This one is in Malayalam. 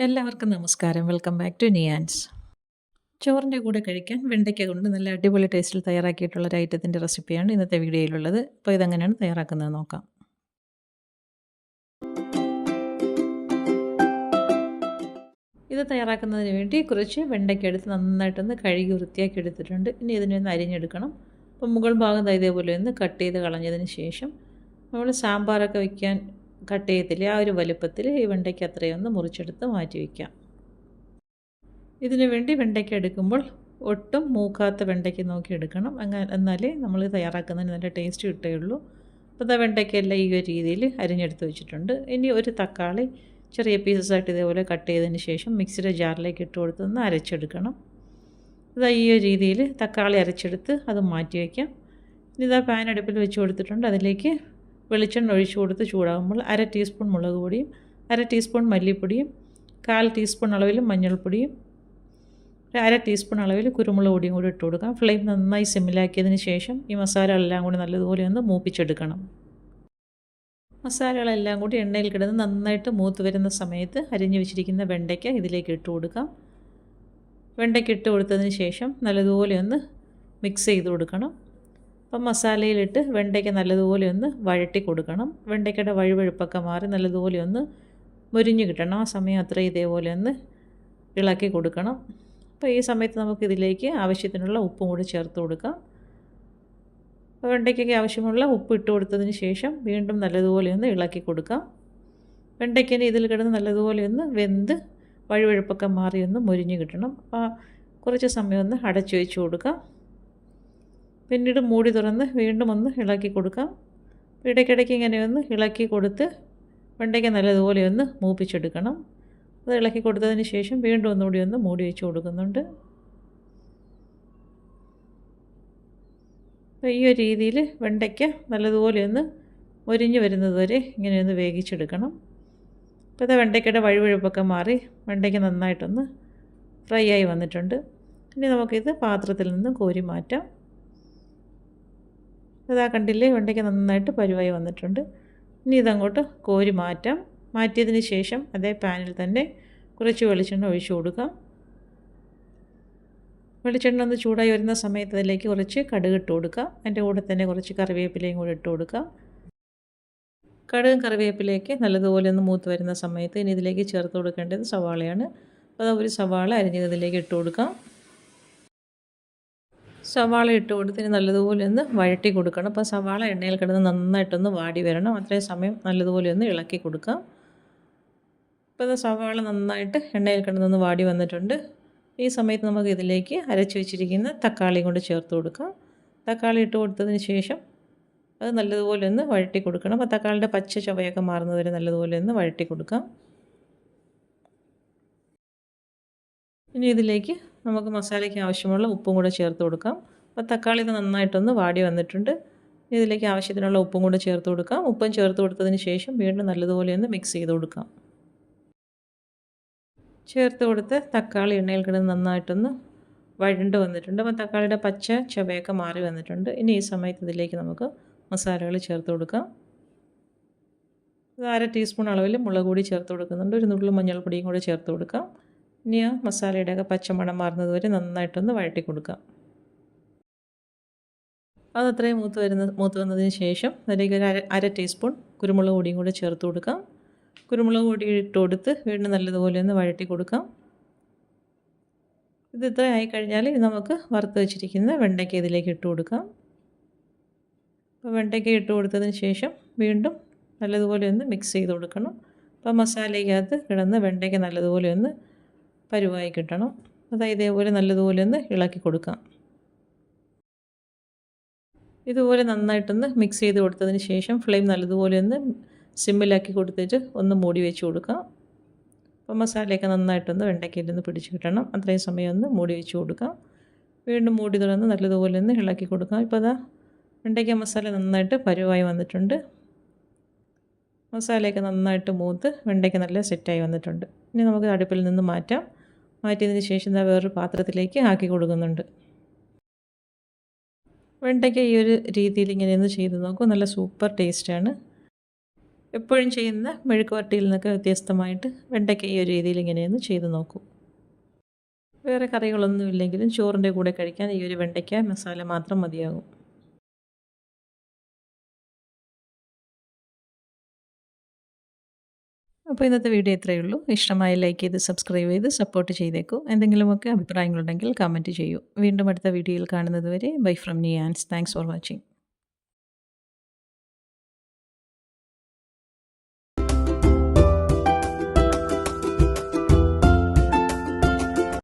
എല്ലാവർക്കും നമസ്കാരം. Welcome back to Niyans. ചോറിൻ്റെ കൂടെ കഴിക്കാൻ വെണ്ടയ്ക്ക കൊണ്ട് നല്ല അടിപൊളി ടേസ്റ്റിൽ തയ്യാറാക്കിയിട്ടുള്ള ഒരു ഐറ്റത്തിൻ്റെ റെസിപ്പിയാണ് ഇന്നത്തെ വീഡിയോയിലുള്ളത്. അപ്പോൾ ഇതെങ്ങനെയാണ് തയ്യാറാക്കുന്നത് നോക്കാം. ഇത് തയ്യാറാക്കുന്നതിന് വേണ്ടി കുറച്ച് വെണ്ടയ്ക്ക എടുത്ത് നന്നായിട്ടൊന്ന് കഴുകി വൃത്തിയാക്കി എടുത്തിട്ടുണ്ട്. ഇനി ഇതിനെ ഒന്ന് അരിഞ്ഞെടുക്കണം. അപ്പോൾ മുകൾ ഭാഗം ഇതേപോലെ ഒന്ന് കട്ട് ചെയ്ത് കളഞ്ഞതിന് ശേഷം നമ്മൾ സാമ്പാറൊക്കെ വയ്ക്കാൻ കട്ട് ചെയ്യത്തില്ലേ, ആ ഒരു വലുപ്പത്തിൽ ഈ വെണ്ടയ്ക്ക അത്രയൊന്ന് മുറിച്ചെടുത്ത് മാറ്റി വയ്ക്കാം. ഇതിനു വേണ്ടി വെണ്ടയ്ക്ക എടുക്കുമ്പോൾ ഒട്ടും മൂക്കാത്ത വെണ്ടയ്ക്ക നോക്കി എടുക്കണം. എന്നാലേ നമ്മൾ തയ്യാറാക്കുന്നതിന് നല്ല ടേസ്റ്റ് കിട്ടുകയുള്ളൂ. അപ്പോൾ വെണ്ടയ്ക്കയെല്ലാം ഈ ഒരു രീതിയിൽ അരിഞ്ഞെടുത്ത് വെച്ചിട്ടുണ്ട്. ഇനി ഒരു തക്കാളി ചെറിയ പീസസായിട്ട് ഇതേപോലെ കട്ട് ചെയ്തതിന് ശേഷം മിക്സിയുടെ ജാറിലേക്ക് ഇട്ട് കൊടുത്തൊന്ന് അരച്ചെടുക്കണം. ഈ ഒരു രീതിയിൽ തക്കാളി അരച്ചെടുത്ത് അത് മാറ്റി വയ്ക്കാം. ഇനി പാൻ അടുപ്പിൽ വെച്ച് കൊടുത്തിട്ടുണ്ട്. അതിലേക്ക് വെളിച്ചെണ്ണ ഒഴിച്ചു കൊടുത്ത് ചൂടാകുമ്പോൾ 1/2 ടീസ്പൂൺ മുളക് പൊടിയും 1/2 ടീസ്പൂൺ മല്ലിപ്പൊടിയും 1/4 ടീസ്പൂൺ അളവിൽ മഞ്ഞൾപ്പൊടിയും 1/2 ടീസ്പൂൺ അളവിൽ കുരുമുളക് പൊടിയും കൂടി ഇട്ട് കൊടുക്കാം. ഫ്ലെയിം നന്നായി സിമ്മിലാക്കിയതിന് ശേഷം ഈ മസാലകളെല്ലാം കൂടി നല്ലതുപോലെ ഒന്ന് മൂപ്പിച്ചെടുക്കണം. മസാലകളെല്ലാം കൂടി എണ്ണയിൽ കിടന്ന് നന്നായിട്ട് മൂത്ത് വരുന്ന സമയത്ത് അരിഞ്ഞു വെച്ചിരിക്കുന്ന വെണ്ടയ്ക്ക ഇതിലേക്ക് ഇട്ട് കൊടുക്കാം. വെണ്ടയ്ക്ക ഇട്ട് കൊടുത്തതിന് ശേഷം നല്ലതുപോലെ ഒന്ന് മിക്സ് ചെയ്ത് കൊടുക്കണം. അപ്പം മസാലയിലിട്ട് വെണ്ടയ്ക്ക നല്ലതുപോലെ ഒന്ന് വഴട്ടി കൊടുക്കണം. വെണ്ടയ്ക്കയുടെ വഴുവഴുപ്പൊക്കെ മാറി നല്ലതുപോലെ ഒന്ന് മുരിഞ്ഞ് കിട്ടണം. ആ സമയം അത്രയും ഇതേപോലെ ഒന്ന് ഇളക്കി കൊടുക്കണം. അപ്പോൾ ഈ സമയത്ത് നമുക്കിതിലേക്ക് ആവശ്യത്തിനുള്ള ഉപ്പും കൂടി ചേർത്ത് കൊടുക്കാം. അപ്പോൾ വെണ്ടയ്ക്കൊക്കെ ആവശ്യമുള്ള ഉപ്പ് ഇട്ട് കൊടുത്തതിന് ശേഷം വീണ്ടും നല്ലതുപോലെ ഒന്ന് ഇളക്കി കൊടുക്കാം. വെണ്ടയ്ക്കനെ ഇതിൽ കിടന്ന് നല്ലതുപോലെ ഒന്ന് വെന്ത് വഴുവഴുപ്പൊക്കെ മാറി ഒന്ന് മുരിഞ്ഞ് കിട്ടണം. അപ്പോൾ കുറച്ച് സമയം ഒന്ന് അടച്ചു വെച്ച് കൊടുക്കാം. പിന്നീട് മൂടി തുറന്ന് വീണ്ടും ഒന്ന് ഇളക്കി കൊടുക്കാം. ഇടയ്ക്കിടയ്ക്ക് ഇങ്ങനെ ഒന്ന് ഇളക്കി കൊടുത്ത് വെണ്ടയ്ക്ക നല്ലതുപോലെ ഒന്ന് മൂപ്പിച്ചെടുക്കണം. അത് ഇളക്കി കൊടുത്തതിന് ശേഷം വീണ്ടും ഒന്നുകൂടി ഒന്ന് മൂടി വെച്ച് കൊടുക്കുന്നുണ്ട്. അപ്പോൾ ഈ ഒരു രീതിയിൽ വെണ്ടയ്ക്ക നല്ലതുപോലെ ഒന്ന് മൊരിഞ്ഞ് വരുന്നത് വരെ ഇങ്ങനെ ഒന്ന് വേവിച്ചെടുക്കണം. അപ്പോൾ വെണ്ടയ്ക്കയുടെ വഴുവഴുപ്പൊക്കെ മാറി വെണ്ടയ്ക്ക നന്നായിട്ടൊന്ന് ഫ്രൈ ആയി വന്നിട്ടുണ്ട്. ഇനി നമുക്കിത് പാത്രത്തിൽ നിന്ന് കോരി മാറ്റാം. കണ്ടില്ലേ, വെണ്ടയ്ക്ക നന്നായിട്ട് പരുവായി വന്നിട്ടുണ്ട്. ഇനി ഇതങ്ങോട്ട് കോരി മാറ്റാം. മാറ്റിയതിന് ശേഷം അതേ പാനിൽ തന്നെ കുറച്ച് വെളിച്ചെണ്ണ ഒഴിച്ചു കൊടുക്കാം. വെളിച്ചെണ്ണ ഒന്ന് ചൂടായി വരുന്ന സമയത്ത് അതിലേക്ക് കുറച്ച് കടുക് ഇട്ട് കൊടുക്കാം. അതിൻ്റെ കൂടെ തന്നെ കുറച്ച് കറിവേപ്പിലയും കൂടി ഇട്ട് കൊടുക്കാം. കടുകും കറിവേപ്പിലേക്ക് നല്ലതുപോലെ ഒന്ന് മൂത്ത് വരുന്ന സമയത്ത് ഇനി ഇതിലേക്ക് ചേർത്ത് കൊടുക്കേണ്ടത് സവാളയാണ്. അപ്പോൾ ഒരു സവാള അരിഞ്ഞതിലേക്ക് ഇട്ട് കൊടുക്കാം. സവാള ഇട്ട് കൊടുത്തിന് നല്ലതുപോലെ ഒന്ന് വഴറ്റി കൊടുക്കണം. അപ്പോൾ സവാള എണ്ണയിൽ കിടന്ന് നന്നായിട്ടൊന്ന് വാടി വരണം. അത്രയും സമയം നല്ലതുപോലെ ഒന്ന് ഇളക്കി കൊടുക്കാം. ഇപ്പോൾ സവാള നന്നായിട്ട് എണ്ണയിൽ കിടന്നൊന്ന് വാടി വന്നിട്ടുണ്ട്. ഈ സമയത്ത് നമുക്ക് ഇതിലേക്ക് അരച്ച് വെച്ചിരിക്കുന്ന തക്കാളി കൊണ്ട് ചേർത്ത് കൊടുക്കാം. തക്കാളി ഇട്ട് കൊടുത്തതിന് ശേഷം അത് നല്ലതുപോലെ ഒന്ന് വഴറ്റി കൊടുക്കണം. അപ്പോൾ തക്കാളിയുടെ പച്ച ചുവയൊക്കെ മാറുന്നതുവരെ നല്ലതുപോലെ ഒന്ന് വഴറ്റി കൊടുക്കാം. ഇനി ഇതിലേക്ക് നമുക്ക് മസാലയ്ക്ക് ആവശ്യമുള്ള ഉപ്പും കൂടെ ചേർത്ത് കൊടുക്കാം. അപ്പോൾ തക്കാളി നന്നായിട്ടൊന്ന് വാടി വന്നിട്ടുണ്ട്. ഇതിലേക്ക് ആവശ്യത്തിനുള്ള ഉപ്പും കൂടെ ചേർത്ത് കൊടുക്കാം. ഉപ്പും ചേർത്ത് കൊടുത്തതിന് ശേഷം വീണ്ടും നല്ലതുപോലെ ഒന്ന് മിക്സ് ചെയ്ത് കൊടുക്കാം. ചേർത്ത് കൊടുത്ത് തക്കാളി എണ്ണയിൽ കിടന്ന് നന്നായിട്ടൊന്ന് വഴണ്ട് വന്നിട്ടുണ്ട്. അപ്പോൾ തക്കാളിയുടെ പച്ച ചുവയൊക്കെ മാറി വന്നിട്ടുണ്ട്. ഇനി ഈ സമയത്ത് ഇതിലേക്ക് നമുക്ക് മസാലകൾ ചേർത്ത് കൊടുക്കാം. 1/2 ടീസ്പൂൺ അളവിൽ മുളക് പൊടി ചേർത്ത് കൊടുക്കുന്നുണ്ട്. ഒരു നുള്ളു മഞ്ഞൾപ്പൊടിയും കൂടെ ചേർത്ത് കൊടുക്കാം. ഇനി ആ മസാലയുടെയൊക്കെ പച്ചമണം മാറുന്നത് വരെ നന്നായിട്ടൊന്ന് വഴറ്റി കൊടുക്കാം. അതത്രയും മൂത്ത് വന്നതിന് ശേഷം അതിലേക്ക് ഒരു 1/2 ടീസ്പൂൺ കുരുമുളക് പൊടിയും കൂടെ ചേർത്ത് കൊടുക്കാം. കുരുമുളക് പൊടി ഇട്ട് കൊടുത്ത് വീണ്ടും നല്ലതുപോലെ ഒന്ന് വഴറ്റി കൊടുക്കാം. ഇത് ഇത്ര ആയിക്കഴിഞ്ഞാൽ നമുക്ക് വറുത്ത് വെച്ചിരിക്കുന്ന വെണ്ടയ്ക്ക ഇതിലേക്ക് ഇട്ട് കൊടുക്കാം. അപ്പോൾ വെണ്ടയ്ക്ക ഇട്ട് കൊടുത്തതിന് ശേഷം വീണ്ടും നല്ലതുപോലെ ഒന്ന് മിക്സ് ചെയ്ത് കൊടുക്കണം. അപ്പോൾ മസാലയ്ക്കകത്ത് കിടന്ന് വെണ്ടയ്ക്ക നല്ലതുപോലെ ഒന്ന് പരുവായി കിട്ടണം. ഇതേപോലെ നല്ലതുപോലെ ഒന്ന് ഇളക്കി കൊടുക്കാം. ഇതുപോലെ നന്നായിട്ടൊന്ന് മിക്സ് ചെയ്ത് കൊടുത്തതിന് ശേഷം ഫ്ലെയിം നല്ലതുപോലെ ഒന്ന് സിമ്മിലാക്കി കൊടുത്തിട്ട് ഒന്ന് മൂടി വെച്ച് കൊടുക്കാം. അപ്പോൾ മസാലയൊക്കെ നന്നായിട്ടൊന്ന് വെണ്ടയ്ക്കയിൽ നിന്ന് പിടിച്ച് കിട്ടണം. അത്രയും സമയം ഒന്ന് മൂടി വെച്ച് കൊടുക്കാം. വീണ്ടും മൂടി തുറന്ന് നല്ലതുപോലെ ഒന്ന് ഇളക്കി കൊടുക്കാം. ഇപ്പോൾ വെണ്ടയ്ക്ക മസാല നന്നായിട്ട് പരുവായി വന്നിട്ടുണ്ട്. മസാലയൊക്കെ നന്നായിട്ട് മൂത്ത് വെണ്ടയ്ക്ക നല്ല സെറ്റായി വന്നിട്ടുണ്ട്. ഇനി നമുക്ക് അടുപ്പിൽ നിന്ന് മാറ്റാം. മാറ്റിയതിന് ശേഷം വേറൊരു പാത്രത്തിലേക്ക് ആക്കി കൊടുക്കുന്നുണ്ട്. വെണ്ടയ്ക്ക ഈ ഒരു രീതിയിൽ ഇങ്ങനെ ഒന്ന് ചെയ്ത് നോക്കും. നല്ല സൂപ്പർ ടേസ്റ്റാണ്. എപ്പോഴും ചെയ്യുന്ന മെഴുക്ക് വരട്ടിയിൽ നിന്നൊക്കെ വ്യത്യസ്തമായിട്ട് വെണ്ടയ്ക്ക ഈ ഒരു രീതിയിൽ ഇങ്ങനെയൊന്ന് ചെയ്ത് നോക്കൂ. വേറെ കറികളൊന്നും ഇല്ലെങ്കിലും ചോറിൻ്റെ കൂടെ കഴിക്കാൻ ഈ ഒരു വെണ്ടയ്ക്ക മസാല മാത്രം മതിയാകും. അപ്പോൾ ഇന്നത്തെ വീഡിയോ ഇത്രയേ ഉള്ളൂ. ഇഷ്ടമായി ലൈക്ക് ചെയ്ത് സബ്സ്ക്രൈബ് ചെയ്ത് സപ്പോർട്ട് ചെയ്തേക്കൂ. എന്തെങ്കിലുമൊക്കെ അഭിപ്രായങ്ങളുണ്ടെങ്കിൽ കമൻറ്റ് ചെയ്യൂ. വീണ്ടും അടുത്ത വീഡിയോയിൽ കാണുന്നത് വരെ bye from Niyans. Thanks for watching.